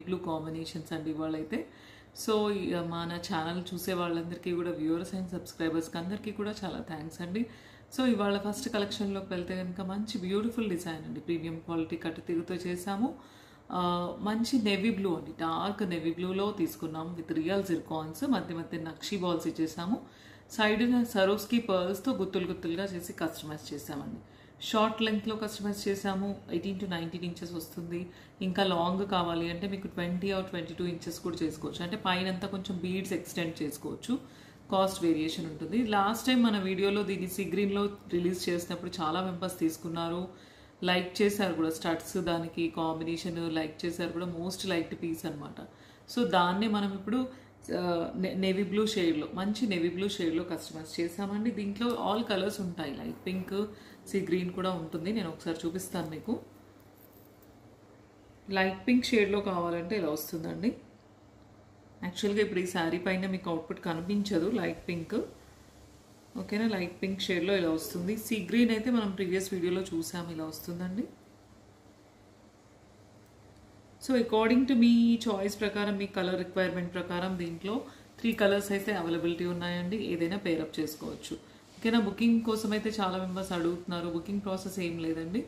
Blue combinations అండి ఇవాళైతే. So మన channel చూసే వాళ్ళందరికీ కూడా, వ్యూవర్స్ అండ్ సబ్స్క్రైబర్స్కి అందరికీ కూడా చాలా థ్యాంక్స్ అండి. సో ఇవాళ ఫస్ట్ కలెక్షన్లోకి వెళ్తే కనుక మంచి బ్యూటిఫుల్ డిజైన్ అండి, ప్రీమియం క్వాలిటీ కట్టుతీగతో చేసాము. మంచి నెవీ బ్లూ అండి, డార్క్ నెవీ బ్లూలో తీసుకున్నాము విత్ రియల్ జిర్కాన్స్. మధ్య మధ్య నక్షీ బాల్స్ ఇచ్చేసాము. సైడ్ సరోస్కి పర్ల్స్తో గుత్తులు గుత్తులుగా చేసి కస్టమైజ్ చేసామండి. షార్ట్ లెంగ్త్లో కస్టమైజ్ చేసాము. 18 to 19 ఇంచెస్ వస్తుంది. ఇంకా లాంగ్ కావాలి అంటే మీకు 20 or 22 ఇంచెస్ కూడా చేసుకోవచ్చు. అంటే పైన అంతా కొంచెం బీడ్స్ ఎక్స్టెండ్ చేసుకోవచ్చు. కాస్ట్ వేరియేషన్ ఉంటుంది. లాస్ట్ టైం మన వీడియోలో దీన్ని సీ గ్రీన్లో రిలీజ్ చేసినప్పుడు చాలా మెంబర్స్ తీసుకున్నారు, లైక్ చేశారు కూడా. స్టడ్స్ దానికి కాంబినేషన్ లైక్ చేశారు కూడా. మోస్ట్ లైక్డ్ పీస్ అనమాట. సో దాన్నే మనం ఇప్పుడు నేవీ బ్లూ షేడ్లో, మంచి నేవీ బ్లూ షేడ్లో కస్టమైజ్ చేసామండి. దీంట్లో ఆల్ కలర్స్ ఉంటాయి, లైట్ పింక్, సీ గ్రీన్ కూడా ఉంటుంది. నేను ఒకసారి చూపిస్తాను మీకు. లైట్ పింక్ షేడ్లో కావాలంటే ఇలా వస్తుందండి. యాక్చువల్గా ఇప్పుడు ఈ శారీ పైన మీకు అవుట్పుట్ కనిపించదు, లైట్ పింక్. ఓకేనా, లైట్ పింక్ షేడ్లో ఇలా వస్తుంది. సీ గ్రీన్ అయితే మనం ప్రీవియస్ వీడియోలో చూసాము, ఇలా వస్తుందండి. So according to me choice ప్రకారం, మీ కలర్ రిక్వైర్మెంట్ ప్రకారం దీంట్లో 3 కలర్స్ అయితే అవైలబిలిటీ ఉన్నాయండి. ఏదైనా పేరప్ చేసుకోవచ్చు. ఓకేనా, బుకింగ్ కోసం అయితే చాలా మెంబర్స్ అడుగుతున్నారు. బుకింగ్ ప్రాసెస్ ఏం లేదండి.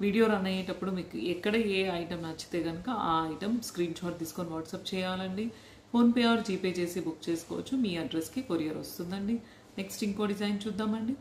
వీడియో రన్ అయ్యేటప్పుడు మీకు ఎక్కడ ఏ ఐటమ్ నచ్చితే కనుక ఆ ఐటమ్ స్క్రీన్ షాట్ తీసుకొని వాట్సాప్ చేయాలండి. ఫోన్పే ఆర్ జీపే చేసి బుక్ చేసుకోవచ్చు. మీ అడ్రస్కి కొరియర్ వస్తుందండి. నెక్స్ట్ ఇంకో డిజైన్ చూద్దామండి.